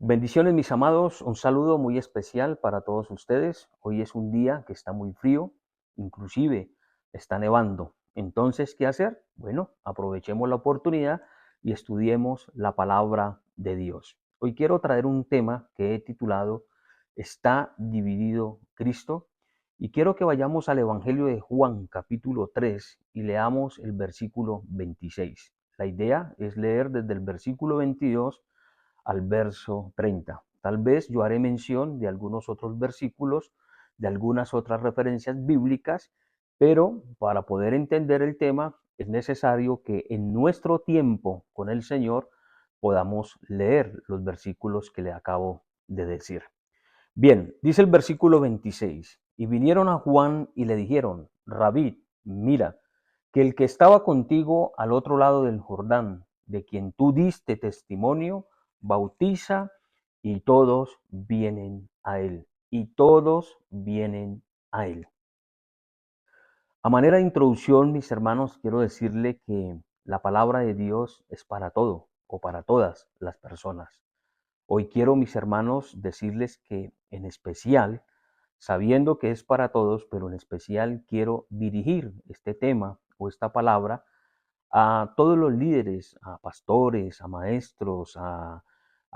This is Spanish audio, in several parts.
Bendiciones, mis amados, un saludo muy especial para todos ustedes. Hoy es un día que está muy frío, inclusive está nevando. Entonces, ¿qué hacer? Bueno, aprovechemos la oportunidad y estudiemos la palabra de Dios. Hoy quiero traer un tema que he titulado ¿Está dividido Cristo? Y quiero que vayamos al Evangelio de Juan, capítulo 3, y leamos el versículo 26. La idea es leer desde el versículo 22 al verso 30. Tal vez yo haré mención de algunos otros versículos, de algunas otras referencias bíblicas, pero para poder entender el tema es necesario que en nuestro tiempo con el Señor podamos leer los versículos que le acabo de decir. Bien, dice el versículo 26, y vinieron a Juan y le dijeron, Rabí, mira, que el que estaba contigo al otro lado del Jordán, de quien tú diste testimonio, bautiza y todos vienen a él. Y todos vienen a él. A manera de introducción, mis hermanos, quiero decirle que la palabra de Dios es para todo o para todas las personas. Hoy quiero, mis hermanos, decirles que en especial, sabiendo que es para todos, pero en especial quiero dirigir este tema o esta palabra a todos los líderes, a pastores, a maestros, a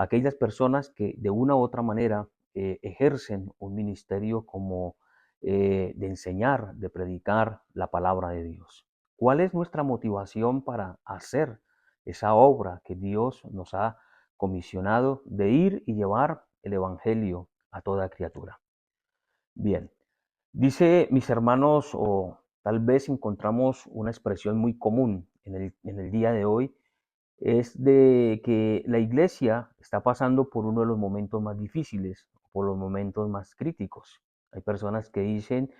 aquellas personas que de una u otra manera ejercen un ministerio como de enseñar, de predicar la palabra de Dios. ¿Cuál es nuestra motivación para hacer esa obra que Dios nos ha comisionado de ir y llevar el Evangelio a toda criatura? Bien, dice mis hermanos, o tal vez encontramos una expresión muy común en el día de hoy, es de que la iglesia está pasando por uno de los momentos más difíciles, por los momentos más críticos. Hay personas que dicen,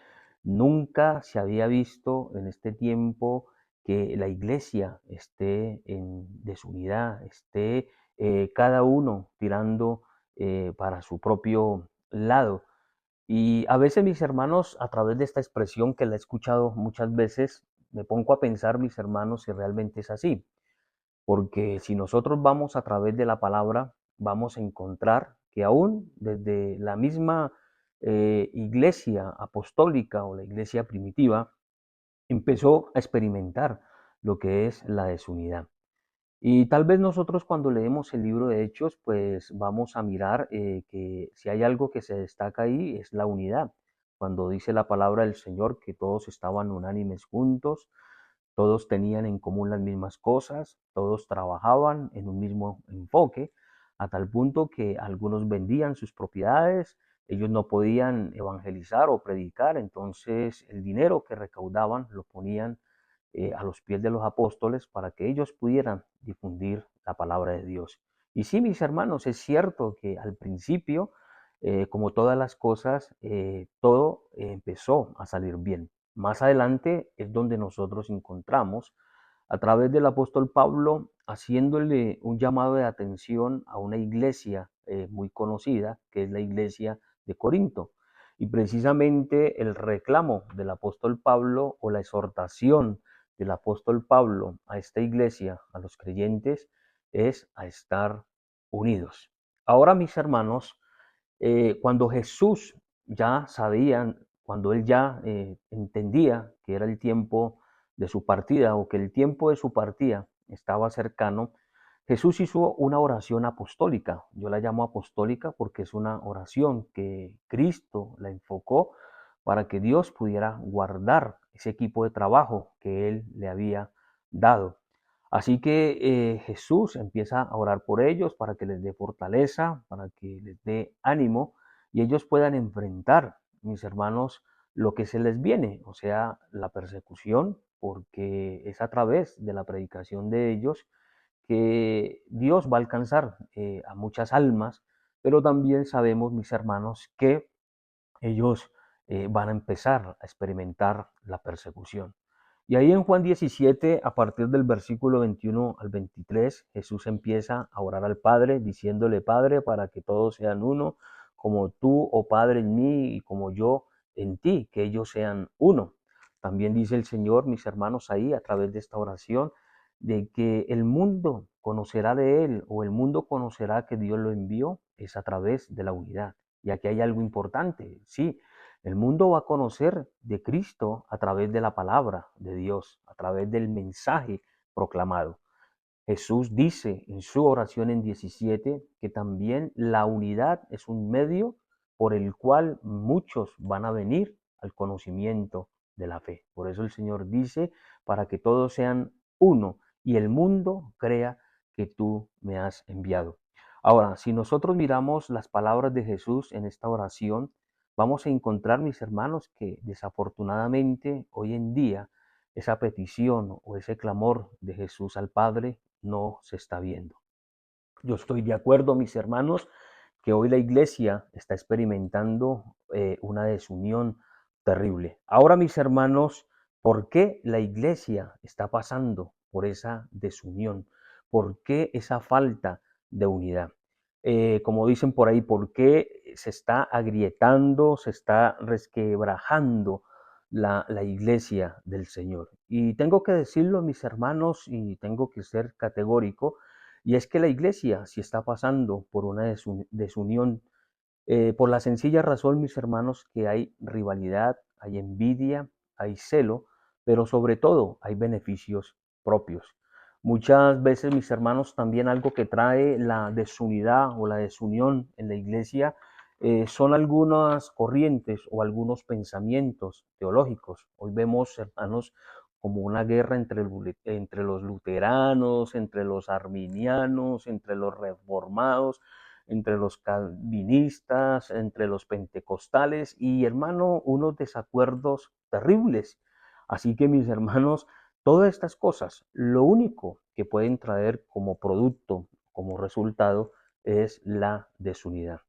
nunca se había visto en este tiempo que la iglesia esté en desunidad, esté cada uno tirando para su propio lado. Y a veces mis hermanos, a través de esta expresión que la he escuchado muchas veces, me pongo a pensar, mis hermanos, si realmente es así. Porque si nosotros vamos a través de la palabra, vamos a encontrar que aún desde la misma iglesia apostólica o la iglesia primitiva, empezó a experimentar lo que es la desunidad. Y tal vez nosotros cuando leemos el libro de Hechos, pues vamos a mirar que si hay algo que se destaca ahí es la unidad. Cuando dice la palabra del Señor que todos estaban unánimes juntos, todos tenían en común las mismas cosas, todos trabajaban en un mismo enfoque, a tal punto que algunos vendían sus propiedades, ellos no podían evangelizar o predicar, entonces el dinero que recaudaban lo ponían a los pies de los apóstoles para que ellos pudieran difundir la palabra de Dios. Y sí, mis hermanos, es cierto que al principio, como todas las cosas, todo empezó a salir bien. Más adelante es donde nosotros encontramos a través del apóstol Pablo haciéndole un llamado de atención a una iglesia muy conocida, que es la iglesia de Corinto. Y precisamente el reclamo del apóstol Pablo o la exhortación del apóstol Pablo a esta iglesia, a los creyentes, es a estar unidos. Ahora, mis hermanos, cuando Jesús ya sabía, cuando él ya entendía que era el tiempo de su partida o que el tiempo de su partida estaba cercano, Jesús hizo una oración apostólica. Yo la llamo apostólica porque es una oración que Cristo la enfocó para que Dios pudiera guardar ese equipo de trabajo que Él le había dado. Así que Jesús empieza a orar por ellos para que les dé fortaleza, para que les dé ánimo y ellos puedan enfrentar, mis hermanos, lo que se les viene, o sea, la persecución, porque es a través de la predicación de ellos que Dios va a alcanzar a muchas almas, pero también sabemos, mis hermanos, que ellos van a empezar a experimentar la persecución. Y ahí en Juan 17, a partir del versículo 21 al 23, Jesús empieza a orar al Padre, diciéndole, Padre, para que todos sean uno, como tú, oh Padre, en mí y como yo en ti, que ellos sean uno. También dice el Señor, mis hermanos, ahí a través de esta oración, de que el mundo conocerá de Él o el mundo conocerá que Dios lo envió es a través de la unidad. Y aquí hay algo importante, sí, el mundo va a conocer de Cristo a través de la palabra de Dios, a través del mensaje proclamado. Jesús dice en su oración en 17 que también la unidad es un medio por el cual muchos van a venir al conocimiento de la fe. Por eso el Señor dice, para que todos sean uno y el mundo crea que tú me has enviado. Ahora, si nosotros miramos las palabras de Jesús en esta oración, vamos a encontrar, mis hermanos, que desafortunadamente hoy en día esa petición o ese clamor de Jesús al Padre no se está viendo. Yo estoy de acuerdo, mis hermanos, que hoy la iglesia está experimentando una desunión terrible. Ahora, mis hermanos, ¿por qué la iglesia está pasando por esa desunión? ¿Por qué esa falta de unidad? Como dicen por ahí, ¿por qué se está agrietando, se está resquebrajando la iglesia del Señor? Y tengo que decirlo, mis hermanos, y tengo que ser categórico, y es que la iglesia sí está pasando por una desunión, por la sencilla razón, mis hermanos, que hay rivalidad, hay envidia, hay celo, pero sobre todo hay beneficios propios. Muchas veces, mis hermanos, también algo que trae la desunidad o la desunión en la iglesia son algunas corrientes o algunos pensamientos teológicos. Hoy vemos, hermanos, como una guerra entre los luteranos, entre los arminianos, entre los reformados, entre los calvinistas, entre los pentecostales y, hermano, unos desacuerdos terribles. Así que, mis hermanos, todas estas cosas, lo único que pueden traer como producto, como resultado, es la desunidad.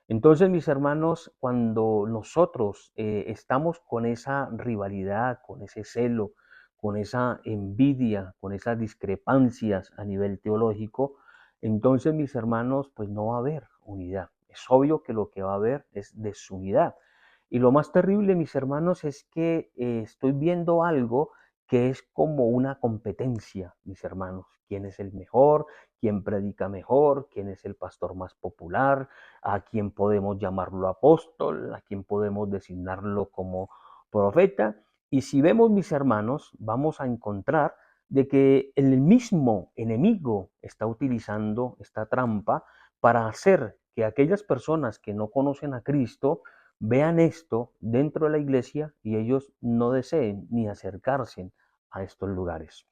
Entonces, mis hermanos, cuando nosotros estamos con esa rivalidad, con ese celo, con esa envidia, con esas discrepancias a nivel teológico, entonces, mis hermanos, pues no va a haber unidad. Es obvio que lo que va a haber es desunidad. Y lo más terrible, mis hermanos, es que estoy viendo algo que es como una competencia, mis hermanos. ¿Quién es el mejor? ¿Quién predica mejor? ¿Quién es el pastor más popular? ¿A quién podemos llamarlo apóstol? ¿A quién podemos designarlo como profeta? Y si vemos, mis hermanos, vamos a encontrar de que el mismo enemigo está utilizando esta trampa para hacer que aquellas personas que no conocen a Cristo vean esto dentro de la iglesia y ellos no deseen ni acercarse a estos lugares.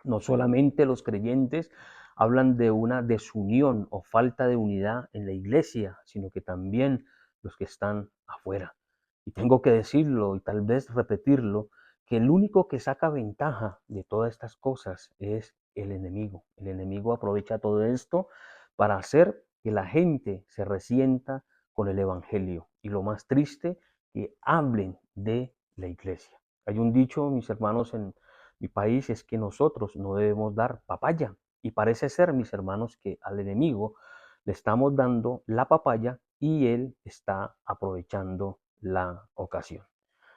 No solamente los creyentes hablan de una desunión o falta de unidad en la iglesia, sino que también los que están afuera. Y tengo que decirlo y tal vez repetirlo, que el único que saca ventaja de todas estas cosas es el enemigo. El enemigo aprovecha todo esto para hacer que la gente se resienta con el evangelio. Y lo más triste, que hablen de la iglesia. Hay un dicho, mis hermanos, en mi país, es que nosotros no debemos dar papaya. Y parece ser, mis hermanos, que al enemigo le estamos dando la papaya y él está aprovechando la ocasión.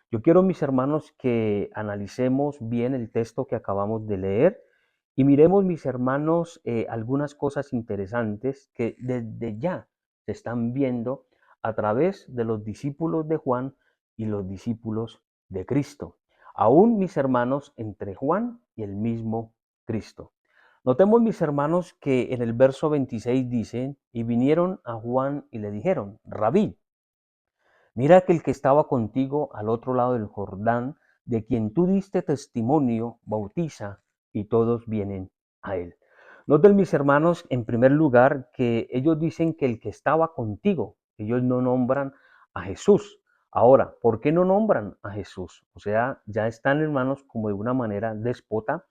Yo quiero, mis hermanos, que analicemos bien el texto que acabamos de leer y miremos, mis hermanos, algunas cosas interesantes que desde ya se están viendo a través de los discípulos de Juan y los discípulos de Cristo. Aún, mis hermanos, entre Juan y el mismo Cristo. Notemos, mis hermanos, que en el verso 26 dice, y vinieron a Juan y le dijeron, Rabí, mira que el que estaba contigo al otro lado del Jordán, de quien tú diste testimonio, bautiza, y todos vienen a él. Noten, mis hermanos, en primer lugar, que ellos dicen que el que estaba contigo, ellos no nombran a Jesús. Ahora, ¿por qué no nombran a Jesús? O sea, ya están, hermanos, como de una manera déspota,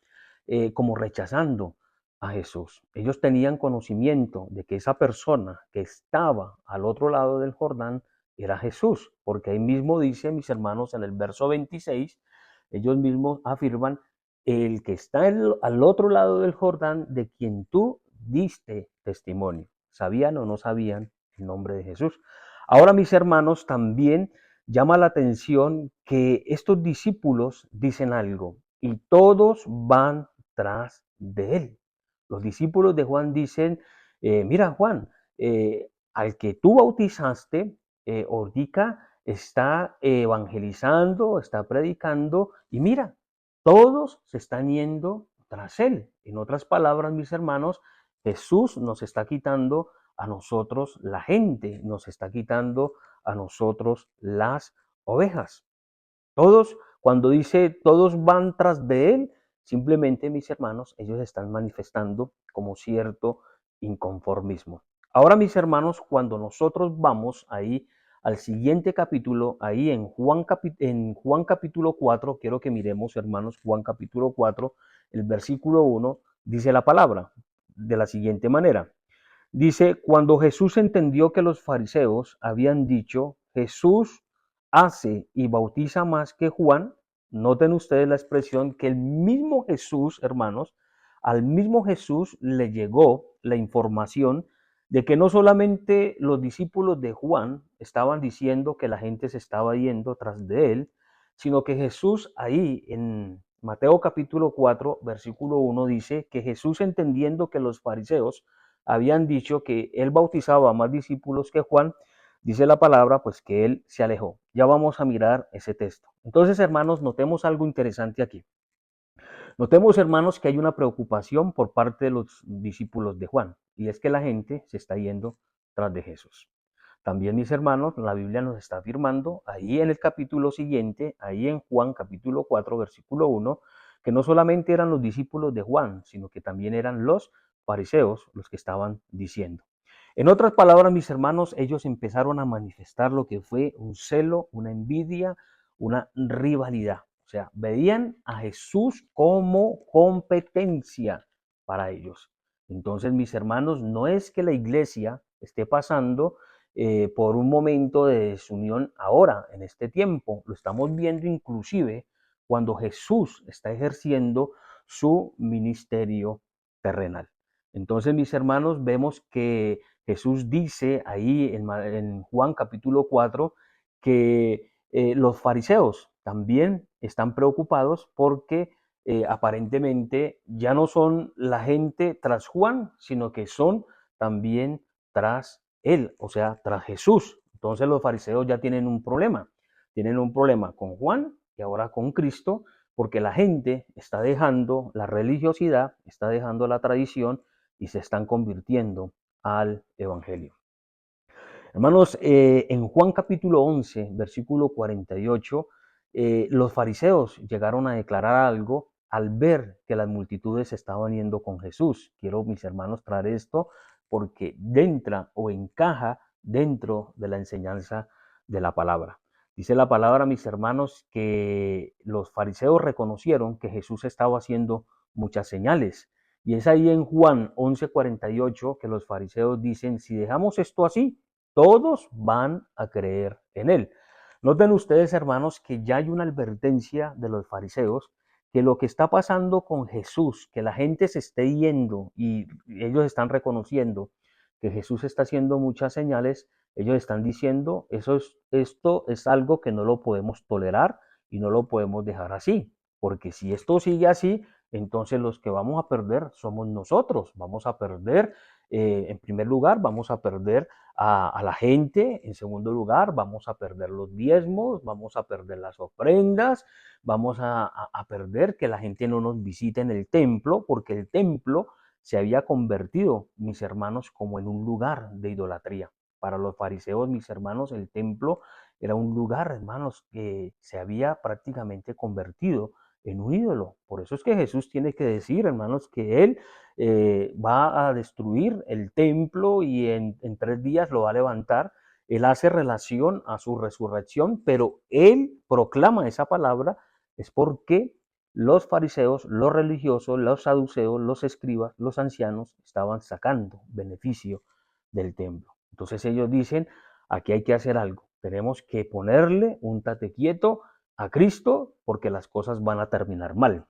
como rechazando a Jesús. Ellos tenían conocimiento de que esa persona que estaba al otro lado del Jordán era Jesús, porque ahí mismo dice, mis hermanos, en el verso 26, ellos mismos afirman, el que está al otro lado del Jordán, de quien tú diste testimonio. ¿Sabían o no sabían el nombre de Jesús? Ahora, mis hermanos, también llama la atención que estos discípulos dicen algo y todos van tras de él. Los discípulos de Juan dicen, mira Juan, al que tú bautizaste, ahorita está evangelizando, está predicando, y mira, todos se están yendo tras él. En otras palabras, mis hermanos, Jesús nos está quitando a nosotros la gente, nos está quitando a nosotros las ovejas. Todos, cuando dice todos van tras de él, simplemente, mis hermanos, ellos están manifestando como cierto inconformismo. Ahora, mis hermanos, cuando nosotros vamos ahí al siguiente capítulo, ahí en Juan capítulo 4, quiero que miremos, hermanos, Juan capítulo 4, el versículo 1, dice la palabra de la siguiente manera. Dice, cuando Jesús entendió que los fariseos habían dicho, Jesús hace y bautiza más que Juan, noten ustedes la expresión que el mismo Jesús, hermanos, al mismo Jesús le llegó la información de que no solamente los discípulos de Juan estaban diciendo que la gente se estaba yendo tras de él, sino que Jesús ahí en Mateo capítulo 4, versículo 1 dice que Jesús entendiendo que los fariseos habían dicho que él bautizaba a más discípulos que Juan, dice la palabra, pues que él se alejó. Ya vamos a mirar ese texto. Entonces, hermanos, notemos algo interesante aquí. Notemos, hermanos, que hay una preocupación por parte de los discípulos de Juan, y es que la gente se está yendo tras de Jesús. También, mis hermanos, la Biblia nos está afirmando ahí en el capítulo siguiente, ahí en Juan capítulo 4, versículo 1, que no solamente eran los discípulos de Juan, sino que también eran los fariseos los que estaban diciendo. En otras palabras, mis hermanos, ellos empezaron a manifestar lo que fue un celo, una envidia, una rivalidad. O sea, veían a Jesús como competencia para ellos. Entonces, mis hermanos, no es que la iglesia esté pasando por un momento de desunión ahora, en este tiempo. Lo estamos viendo inclusive cuando Jesús está ejerciendo su ministerio terrenal. Entonces, mis hermanos, vemos que Jesús dice ahí en Juan capítulo 4 que los fariseos también están preocupados porque aparentemente ya no son la gente tras Juan, sino que son también tras él, o sea, tras Jesús. Entonces los fariseos ya tienen un problema con Juan y ahora con Cristo, porque la gente está dejando la religiosidad, está dejando la tradición y se están convirtiendo al Evangelio. Hermanos, en Juan capítulo 11, versículo 48, los fariseos llegaron a declarar algo al ver que las multitudes estaban yendo con Jesús. Quiero, mis hermanos, traer esto porque entra o encaja dentro de la enseñanza de la palabra. Dice la palabra, mis hermanos, que los fariseos reconocieron que Jesús estaba haciendo muchas señales. Y es ahí en Juan 11:48 que los fariseos dicen, si dejamos esto así, todos van a creer en él. Noten ustedes, hermanos, que ya hay una advertencia de los fariseos que lo que está pasando con Jesús, que la gente se esté yendo y ellos están reconociendo que Jesús está haciendo muchas señales, ellos están diciendo, esto es algo que no lo podemos tolerar y no lo podemos dejar así, porque si esto sigue así, entonces los que vamos a perder somos nosotros, vamos a perder, en primer lugar, vamos a perder a la gente, en segundo lugar, vamos a perder los diezmos, vamos a perder las ofrendas, vamos a perder que la gente no nos visite en el templo, porque el templo se había convertido, mis hermanos, como en un lugar de idolatría. Para los fariseos, mis hermanos, el templo era un lugar, hermanos, que se había prácticamente convertido en un ídolo. Por eso es que Jesús tiene que decir, hermanos, que Él va a destruir el templo y en 3 días lo va a levantar. Él hace relación a su resurrección, pero Él proclama esa palabra, es porque los fariseos, los religiosos, los saduceos, los escribas, los ancianos estaban sacando beneficio del templo. Entonces ellos dicen, aquí hay que hacer algo, tenemos que ponerle un tate quieto a Cristo porque las cosas van a terminar mal.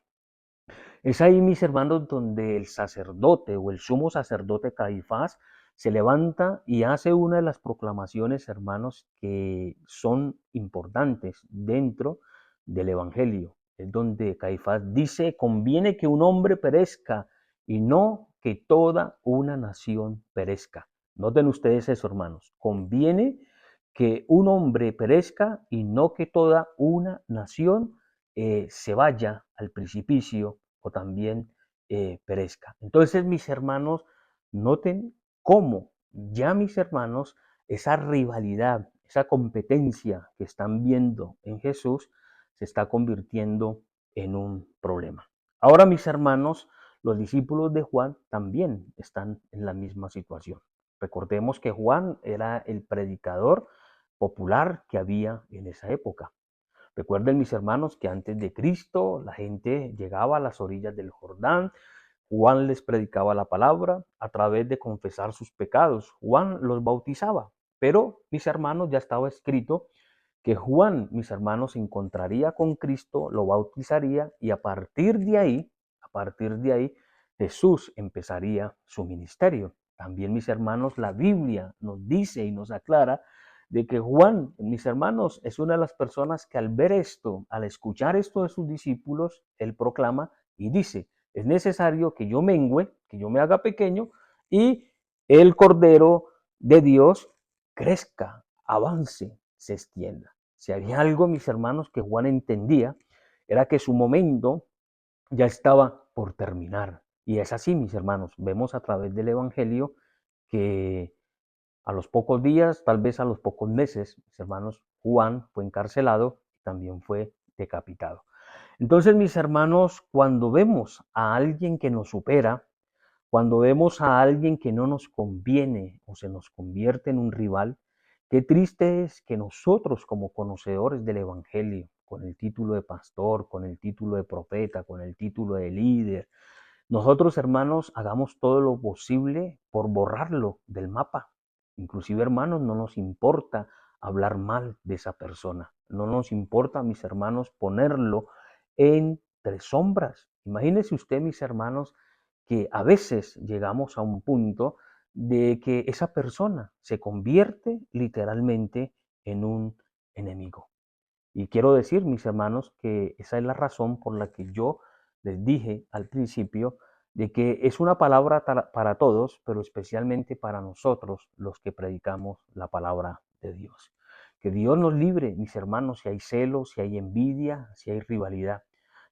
Es ahí, mis hermanos, donde el sacerdote o el sumo sacerdote Caifás se levanta y hace una de las proclamaciones, hermanos, que son importantes dentro del Evangelio. Es donde Caifás dice, conviene que un hombre perezca y no que toda una nación perezca. Noten ustedes eso, hermanos. Conviene que un hombre perezca y no que toda una nación se vaya al precipicio o también perezca. Entonces, mis hermanos, noten cómo ya mis hermanos, esa rivalidad, esa competencia que están viendo en Jesús se está convirtiendo en un problema. Ahora, mis hermanos, los discípulos de Juan también están en la misma situación. Recordemos que Juan era el predicador popular que había en esa época. Recuerden, mis hermanos, que antes de Cristo la gente llegaba a las orillas del Jordán. Juan les predicaba la palabra a través de confesar sus pecados. Juan los bautizaba. Pero, mis hermanos, ya estaba escrito que Juan, mis hermanos, se encontraría con Cristo, lo bautizaría y a partir de ahí, Jesús empezaría su ministerio. También, mis hermanos, la Biblia nos dice y nos aclara de que Juan, mis hermanos, es una de las personas que al ver esto, al escuchar esto de sus discípulos, él proclama y dice, es necesario que yo mengüe, que yo me haga pequeño y el Cordero de Dios crezca, avance, se extienda. Si había algo, mis hermanos, que Juan entendía, era que su momento ya estaba por terminar. Y es así, mis hermanos. Vemos a través del Evangelio que a los pocos días, tal vez a los pocos meses, mis hermanos, Juan fue encarcelado y también fue decapitado. Entonces, mis hermanos, cuando vemos a alguien que nos supera, cuando vemos a alguien que no nos conviene o se nos convierte en un rival, qué triste es que nosotros como conocedores del Evangelio, con el título de pastor, con el título de profeta, con el título de líder, nosotros, hermanos, hagamos todo lo posible por borrarlo del mapa. Inclusive, hermanos, no nos importa hablar mal de esa persona. No nos importa, mis hermanos, ponerlo entre sombras. Imagínese usted, mis hermanos, que a veces llegamos a un punto de que esa persona se convierte literalmente en un enemigo. Y quiero decir, mis hermanos, que esa es la razón por la que yo les dije al principio de que es una palabra para todos, pero especialmente para nosotros los que predicamos la palabra de Dios. Que Dios nos libre, mis hermanos, si hay celos, si hay envidia, si hay rivalidad.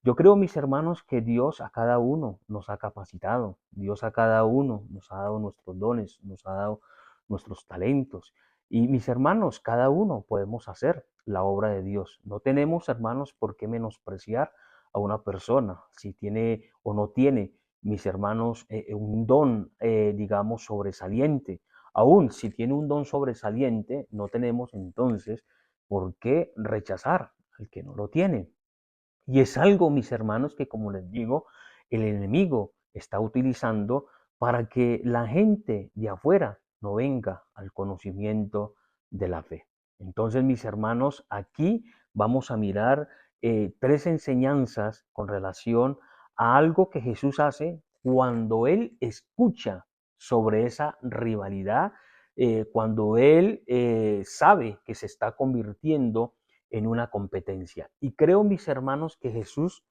Yo creo, mis hermanos, que Dios a cada uno nos ha capacitado, Dios a cada uno nos ha dado nuestros dones, nos ha dado nuestros talentos. Y mis hermanos, cada uno podemos hacer la obra de Dios. No tenemos, hermanos, por qué menospreciar a una persona si tiene o no tiene, mis hermanos, un don, digamos, sobresaliente. Aún si tiene un don sobresaliente, no tenemos entonces por qué rechazar al que no lo tiene. Y es algo, mis hermanos, que como les digo, el enemigo está utilizando para que la gente de afuera no venga al conocimiento de la fe. Entonces, mis hermanos, aquí vamos a mirar tres enseñanzas con relación a algo que Jesús hace cuando Él escucha sobre esa rivalidad, cuando Él sabe que se está convirtiendo en una competencia. Y creo, mis hermanos, que Jesús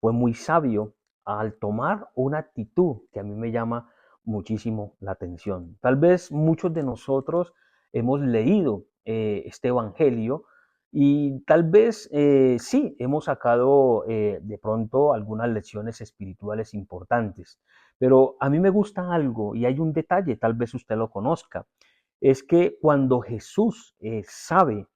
fue muy sabio al tomar una actitud que a mí me llama muchísimo la atención. Tal vez muchos de nosotros hemos leído este Evangelio y tal vez sí, hemos sacado de pronto algunas lecciones espirituales importantes. Pero a mí me gusta algo y hay un detalle, tal vez usted lo conozca, es que cuando Jesús sabe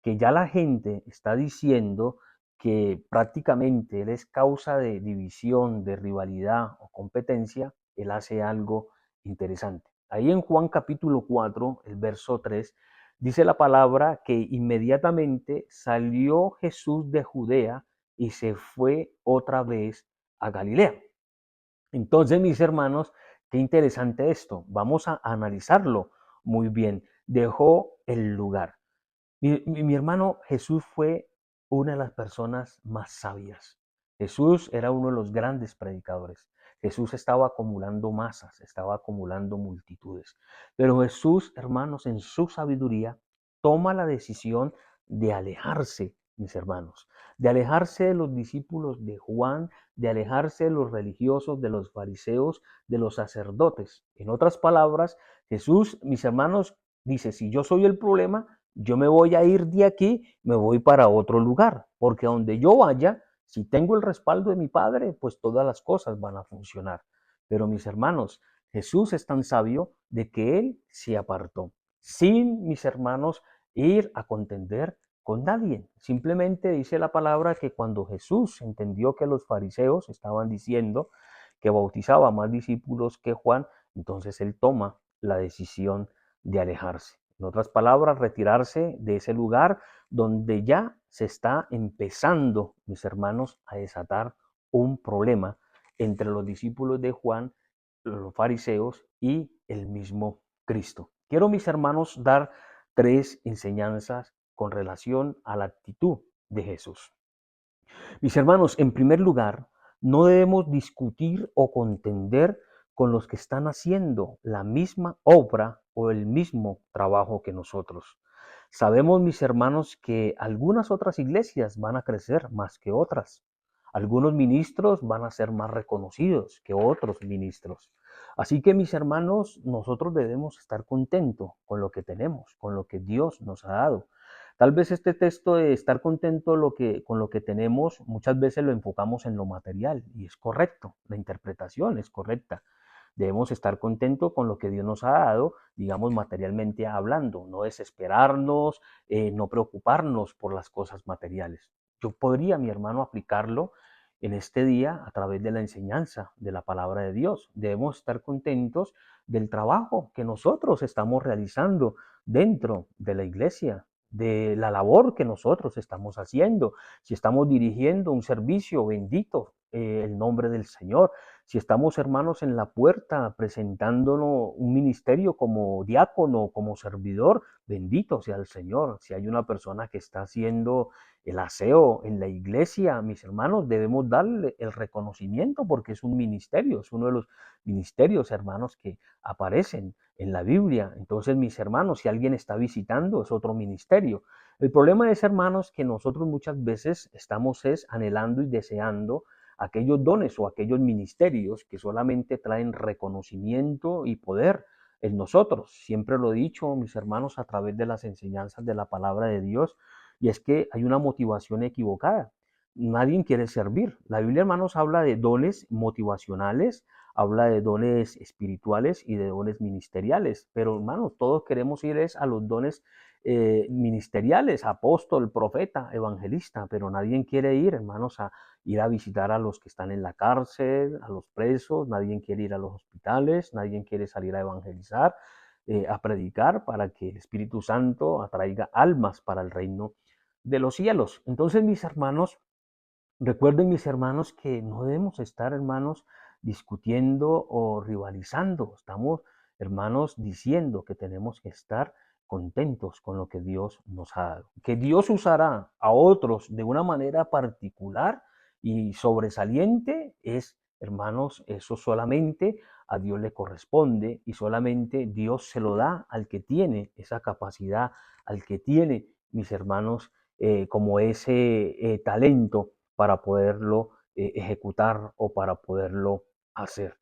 que ya la gente está diciendo que prácticamente él es causa de división, de rivalidad o competencia, él hace algo interesante. Ahí en Juan capítulo 4, el verso 3, dice la palabra que inmediatamente salió Jesús de Judea y se fue otra vez a Galilea. Entonces, mis hermanos, qué interesante esto. Vamos a analizarlo muy bien. Dejó el lugar. Mi hermano, Jesús fue una de las personas más sabias. Jesús era uno de los grandes predicadores. Jesús estaba acumulando masas, estaba acumulando multitudes. Pero Jesús, hermanos, en su sabiduría, toma la decisión de alejarse mis hermanos, de alejarse de los discípulos de Juan, de alejarse de los religiosos, de los fariseos, de los sacerdotes. En otras palabras, Jesús, mis hermanos, dice, si yo soy el problema, yo me voy a ir de aquí, me voy para otro lugar, porque donde yo vaya, si tengo el respaldo de mi Padre, pues todas las cosas van a funcionar. Pero mis hermanos, Jesús es tan sabio de que Él se apartó, sin, mis hermanos, ir a contender con nadie. Simplemente dice la palabra que cuando Jesús entendió que los fariseos estaban diciendo que bautizaba más discípulos que Juan, entonces Él toma la decisión de alejarse. En otras palabras, retirarse de ese lugar donde ya se está empezando, mis hermanos, a desatar un problema entre los discípulos de Juan, los fariseos y el mismo Cristo. Quiero, mis hermanos, dar tres enseñanzas con relación a la actitud de Jesús. Mis hermanos, en primer lugar, no debemos discutir o contender con los que están haciendo la misma obra o el mismo trabajo que nosotros. Sabemos, mis hermanos, que algunas otras iglesias van a crecer más que otras. Algunos ministros van a ser más reconocidos que otros ministros. Así que, mis hermanos, nosotros debemos estar contentos con lo que tenemos, con lo que Dios nos ha dado. Tal vez este texto de estar contento con lo que tenemos, muchas veces lo enfocamos en lo material y es correcto, la interpretación es correcta. Debemos estar contentos con lo que Dios nos ha dado, digamos, materialmente hablando, no desesperarnos, no preocuparnos por las cosas materiales. Yo podría, mi hermano, aplicarlo en este día a través de la enseñanza de la palabra de Dios. Debemos estar contentos del trabajo que nosotros estamos realizando dentro de la iglesia, de la labor que nosotros estamos haciendo. Si estamos dirigiendo un servicio, bendito el nombre del Señor. Si estamos, hermanos, en la puerta presentándonos un ministerio como diácono, como servidor, bendito sea el Señor. Si hay una persona que está haciendo el aseo en la iglesia, mis hermanos, debemos darle el reconocimiento porque es un ministerio, es uno de los ministerios, hermanos, que aparecen en la Biblia. Entonces, mis hermanos, si alguien está visitando, es otro ministerio. El problema es, hermanos, que nosotros muchas veces estamos anhelando y deseando aquellos dones o aquellos ministerios que solamente traen reconocimiento y poder en nosotros. Siempre lo he dicho, mis hermanos, a través de las enseñanzas de la palabra de Dios, y es que hay una motivación equivocada. Nadie quiere servir. La Biblia, hermanos, habla de dones motivacionales, habla de dones espirituales y de dones ministeriales, pero hermanos, todos queremos ir a los dones ministeriales, apóstol, profeta, evangelista, pero nadie quiere ir, hermanos, a ir a visitar a los que están en la cárcel, a los presos, nadie quiere ir a los hospitales, nadie quiere salir a evangelizar, a predicar para que el Espíritu Santo atraiga almas para el reino de los cielos. Entonces, mis hermanos, recuerden, mis hermanos, que no debemos estar, hermanos, discutiendo o rivalizando. Estamos, hermanos, diciendo que tenemos que estar contentos con lo que Dios nos ha dado. Que Dios usará a otros de una manera particular y sobresaliente es, hermanos, eso solamente a Dios le corresponde y solamente Dios se lo da al que tiene esa capacidad, al que tiene, mis hermanos, como ese talento para poderlo ejecutar o para poderlo hacer.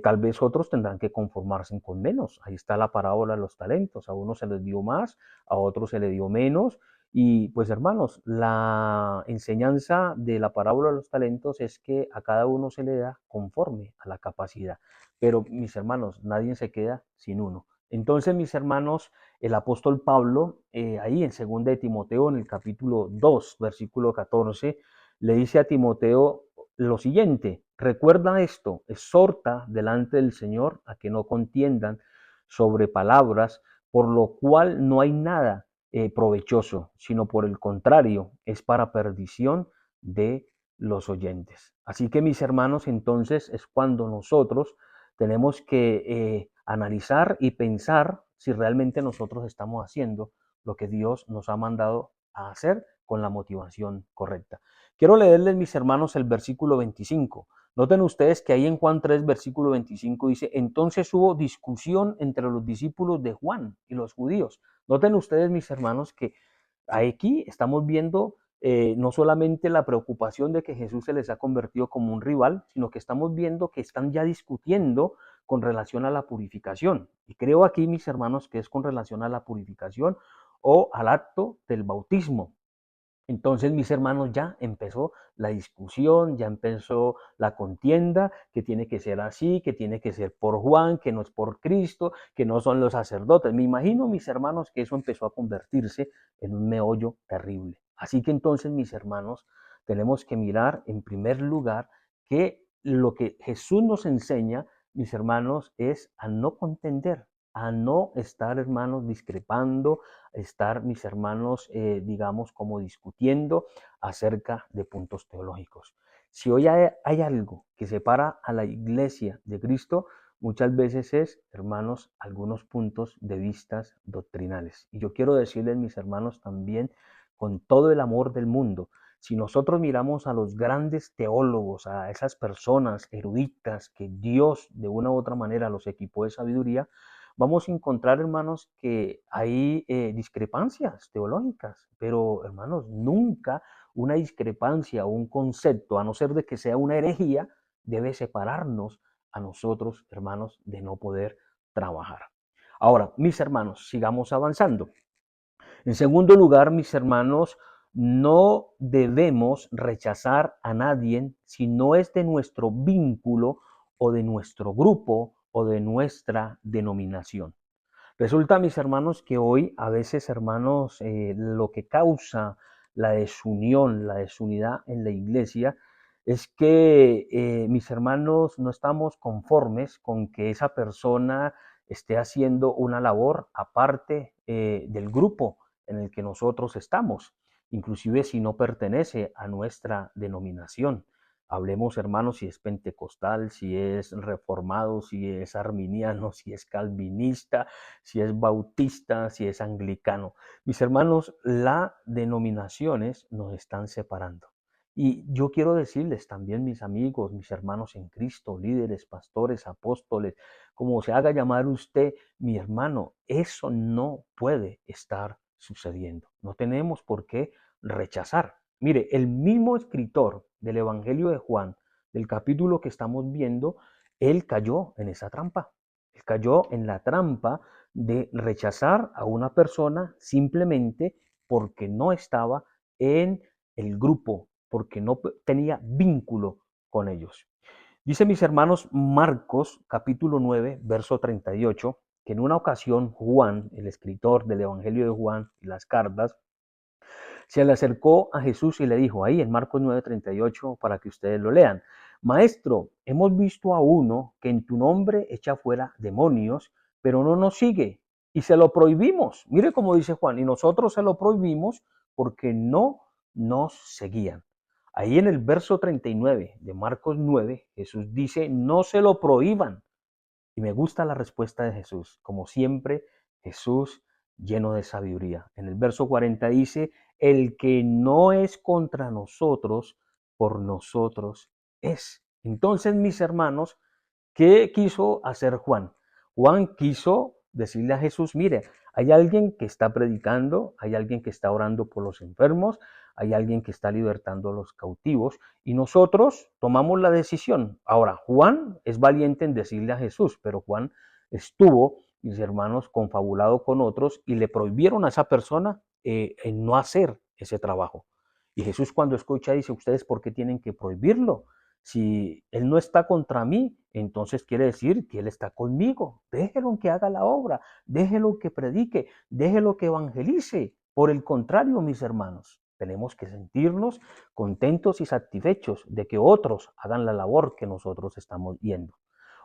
Tal vez otros tendrán que conformarse con menos. Ahí está la parábola de los talentos. A unos se les dio más, a otros se les dio menos. Y pues hermanos, la enseñanza de la parábola de los talentos es que a cada uno se le da conforme a la capacidad. Pero mis hermanos, nadie se queda sin uno. Entonces, mis hermanos, el apóstol Pablo, ahí en 2 de Timoteo, en el capítulo 2, versículo 14, le dice a Timoteo lo siguiente: recuerda esto, exhorta delante del Señor a que no contiendan sobre palabras, por lo cual no hay nada provechoso, sino por el contrario, es para perdición de los oyentes. Así que, mis hermanos, entonces es cuando nosotros tenemos que analizar y pensar si realmente nosotros estamos haciendo lo que Dios nos ha mandado a hacer con la motivación correcta. Quiero leerles, mis hermanos, el versículo 25. Noten ustedes que ahí en Juan 3, versículo 25 dice: entonces hubo discusión entre los discípulos de Juan y los judíos. Noten ustedes, mis hermanos, que aquí estamos viendo no solamente la preocupación de que Jesús se les ha convertido como un rival, sino que estamos viendo que están ya discutiendo con relación a la purificación. Y creo aquí, mis hermanos, que es con relación a la purificación o al acto del bautismo. Entonces, mis hermanos, ya empezó la discusión, ya empezó la contienda, que tiene que ser así, que tiene que ser por Juan, que no es por Cristo, que no son los sacerdotes. Me imagino, mis hermanos, que eso empezó a convertirse en un meollo terrible. Así que entonces, mis hermanos, tenemos que mirar en primer lugar que lo que Jesús nos enseña, mis hermanos, es a no contender, a no estar, hermanos, discrepando, estar, mis hermanos, digamos, como discutiendo acerca de puntos teológicos. Si hoy hay algo que separa a la iglesia de Cristo, muchas veces es, hermanos, algunos puntos de vistas doctrinales. Y yo quiero decirles, mis hermanos, también con todo el amor del mundo, si nosotros miramos a los grandes teólogos, a esas personas eruditas que Dios de una u otra manera los equipó de sabiduría, vamos a encontrar, hermanos, que hay discrepancias teológicas, pero, hermanos, nunca una discrepancia o un concepto, a no ser de que sea una herejía, debe separarnos a nosotros, hermanos, de no poder trabajar. Ahora, mis hermanos, sigamos avanzando. En segundo lugar, mis hermanos, no debemos rechazar a nadie si no es de nuestro vínculo o de nuestro grupo o de nuestra denominación. Resulta, mis hermanos, que hoy a veces, hermanos, lo que causa la desunión, la desunidad en la iglesia, es que, mis hermanos, no estamos conformes con que esa persona esté haciendo una labor aparte del grupo en el que nosotros estamos, inclusive si no pertenece a nuestra denominación. Hablemos, hermanos, si es pentecostal, si es reformado, si es arminiano, si es calvinista, si es bautista, si es anglicano. Mis hermanos, las denominaciones nos están separando. Y yo quiero decirles también, mis amigos, mis hermanos en Cristo, líderes, pastores, apóstoles, como se haga llamar usted, mi hermano, eso no puede estar sucediendo. No tenemos por qué rechazar. Mire, el mismo escritor del Evangelio de Juan, del capítulo que estamos viendo, él cayó en esa trampa. Él cayó en la trampa de rechazar a una persona simplemente porque no estaba en el grupo, porque no tenía vínculo con ellos. Dice, mis hermanos, Marcos capítulo 9, verso 38, que en una ocasión Juan, el escritor del Evangelio de Juan y las cartas, se le acercó a Jesús y le dijo, ahí en Marcos 9:38, para que ustedes lo lean, Maestro, hemos visto a uno que en tu nombre echa fuera demonios, pero no nos sigue y se lo prohibimos. Mire cómo dice Juan, y nosotros se lo prohibimos porque no nos seguían. Ahí en el verso 39 de Marcos 9, Jesús dice, no se lo prohíban. Y me gusta la respuesta de Jesús. Como siempre, Jesús lleno de sabiduría. En el verso 40 dice, el que no es contra nosotros, por nosotros es. Entonces, mis hermanos, ¿qué quiso hacer Juan? Juan quiso decirle a Jesús, mire, hay alguien que está predicando, hay alguien que está orando por los enfermos, hay alguien que está libertando a los cautivos y nosotros tomamos la decisión. Ahora, Juan es valiente en decirle a Jesús, pero Juan estuvo, mis hermanos, confabulado con otros y le prohibieron a esa persona en no hacer ese trabajo. Y Jesús cuando escucha dice, ¿ustedes por qué tienen que prohibirlo? Si Él no está contra mí, entonces quiere decir que Él está conmigo. Déjelo que haga la obra, déjelo que predique, déjelo que evangelice. Por el contrario, mis hermanos, tenemos que sentirnos contentos y satisfechos de que otros hagan la labor que nosotros estamos viendo.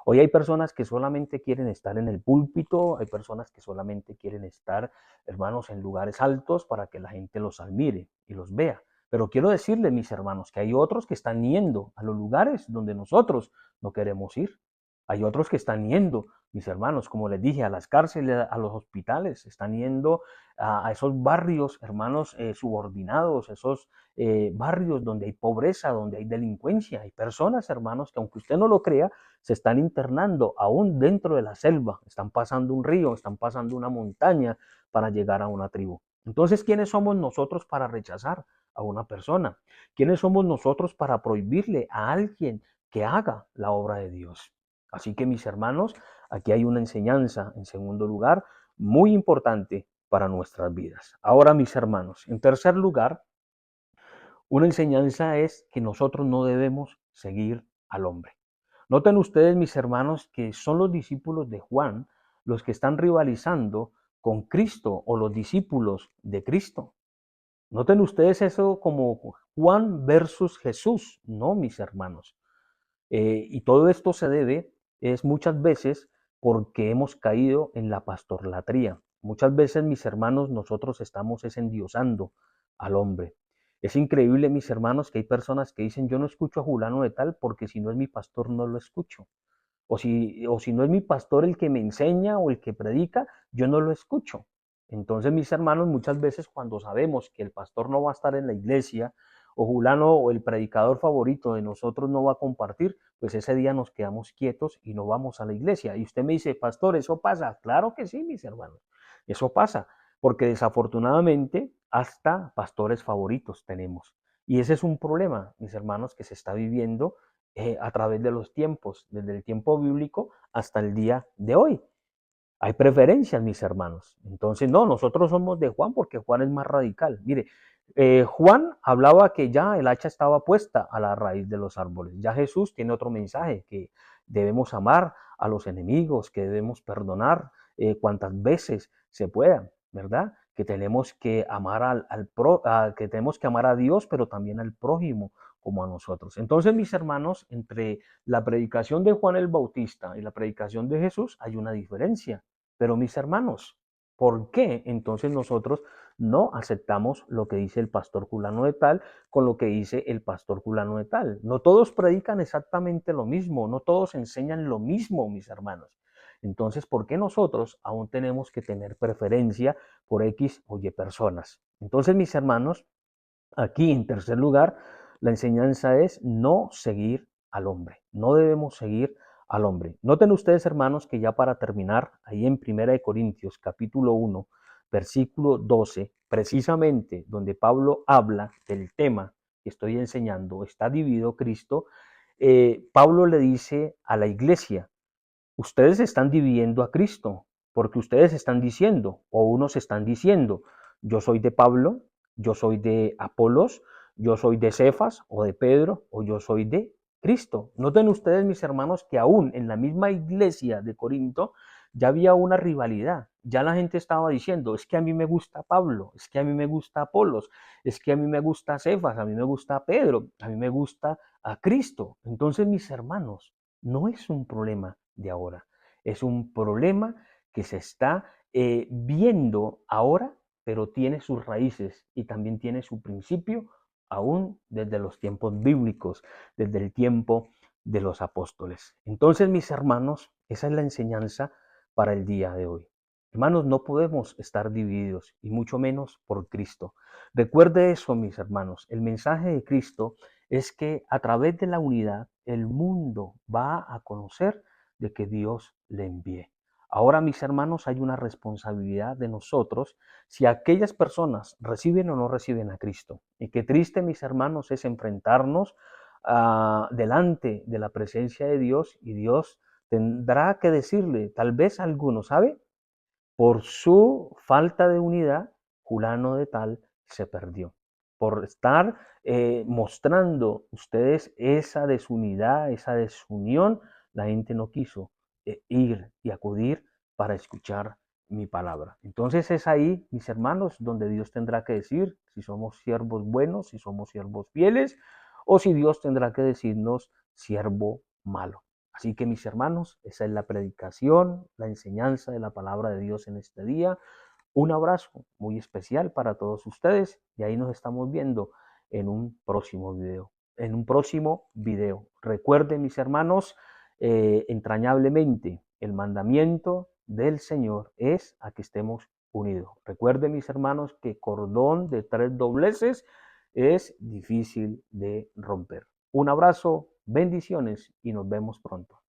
Hoy hay personas que solamente quieren estar en el púlpito, hay personas que solamente quieren estar, hermanos, en lugares altos para que la gente los admire y los vea. Pero quiero decirles, mis hermanos, que hay otros que están yendo a los lugares donde nosotros no queremos ir. Hay otros que están yendo, mis hermanos, como les dije, a las cárceles, a los hospitales, están yendo a esos barrios, hermanos, subordinados, esos barrios donde hay pobreza, donde hay delincuencia. Hay personas, hermanos, que aunque usted no lo crea, se están internando aún dentro de la selva, están pasando un río, están pasando una montaña para llegar a una tribu. Entonces, ¿quiénes somos nosotros para rechazar a una persona? ¿Quiénes somos nosotros para prohibirle a alguien que haga la obra de Dios? Así que mis hermanos, aquí hay una enseñanza, en segundo lugar, muy importante para nuestras vidas. Ahora, mis hermanos, en tercer lugar, una enseñanza es que nosotros no debemos seguir al hombre. Noten ustedes, mis hermanos, que son los discípulos de Juan los que están rivalizando con Cristo o los discípulos de Cristo. Noten ustedes eso como Juan versus Jesús, no, mis hermanos. Y todo esto se debe, es muchas veces, porque hemos caído en la pastorlatría. Muchas veces, mis hermanos, nosotros estamos endiosando al hombre. Es increíble, mis hermanos, que hay personas que dicen, yo no escucho a Julano de tal porque si no es mi pastor no lo escucho. O si no es mi pastor el que me enseña o el que predica, yo no lo escucho. Entonces, mis hermanos, muchas veces cuando sabemos que el pastor no va a estar en la iglesia, o Julano o el predicador favorito de nosotros no va a compartir, pues ese día nos quedamos quietos y no vamos a la iglesia. Y usted me dice, pastor, ¿eso pasa? Claro que sí, mis hermanos. Eso pasa, porque desafortunadamente hasta pastores favoritos tenemos. Y ese es un problema, mis hermanos, que se está viviendo a través de los tiempos, desde el tiempo bíblico hasta el día de hoy. Hay preferencias, mis hermanos. Entonces, no, nosotros somos de Juan porque Juan es más radical. Mire, Juan hablaba que ya el hacha estaba puesta a la raíz de los árboles. Ya Jesús tiene otro mensaje, que debemos amar a los enemigos, que debemos perdonar cuantas veces se pueda, ¿verdad? Que tenemos que amar que tenemos que amar a Dios, pero también al prójimo como a nosotros. Entonces, mis hermanos, entre la predicación de Juan el Bautista y la predicación de Jesús hay una diferencia. Pero mis hermanos, ¿por qué entonces nosotros no aceptamos lo que dice el pastor fulano de tal con lo que dice el pastor fulano de tal? No todos predican exactamente lo mismo, no todos enseñan lo mismo, mis hermanos. Entonces, ¿por qué nosotros aún tenemos que tener preferencia por X o Y personas? Entonces, mis hermanos, aquí, en tercer lugar, la enseñanza es no seguir al hombre. No debemos seguir al hombre. Noten ustedes, hermanos, que ya para terminar, ahí en Primera de Corintios, capítulo 1, versículo 12, precisamente donde Pablo habla del tema que estoy enseñando, está dividido Cristo, Pablo le dice a la iglesia, ustedes están dividiendo a Cristo, porque ustedes están diciendo, o unos están diciendo, yo soy de Pablo, yo soy de Apolos, yo soy de Cefas o de Pedro, o yo soy de Cristo. Noten ustedes, mis hermanos, que aún en la misma iglesia de Corinto ya había una rivalidad. Ya la gente estaba diciendo, es que a mí me gusta Pablo, es que a mí me gusta Apolos, es que a mí me gusta Cefas, a mí me gusta Pedro, a mí me gusta a Cristo. Entonces, mis hermanos, no es un problema de ahora, es un problema que se está viendo ahora, pero tiene sus raíces y también tiene su principio aún desde los tiempos bíblicos, desde el tiempo de los apóstoles. Entonces, mis hermanos, esa es la enseñanza para el día de hoy. Hermanos, no podemos estar divididos y mucho menos por Cristo. Recuerde eso, mis hermanos. El mensaje de Cristo es que a través de la unidad el mundo va a conocer de que Dios le envíe. Ahora, mis hermanos, hay una responsabilidad de nosotros si aquellas personas reciben o no reciben a Cristo. Y qué triste, mis hermanos, es enfrentarnos delante de la presencia de Dios y Dios tendrá que decirle, tal vez a algunos, ¿sabe? Por su falta de unidad, Julano de tal se perdió. Por estar mostrando ustedes esa desunidad, esa desunión, la gente no quiso ir y acudir para escuchar mi palabra. Entonces es ahí, mis hermanos, donde Dios tendrá que decir si somos siervos buenos, si somos siervos fieles, o si Dios tendrá que decirnos siervo malo. Así que mis hermanos, esa es la predicación, la enseñanza de la palabra de Dios en este día. Un abrazo muy especial para todos ustedes y ahí nos estamos viendo en un próximo video. En un próximo video. Recuerden, mis hermanos, entrañablemente, el mandamiento del Señor es a que estemos unidos. Recuerden, mis hermanos, que cordón de 3 dobleces es difícil de romper. Un abrazo, bendiciones y nos vemos pronto.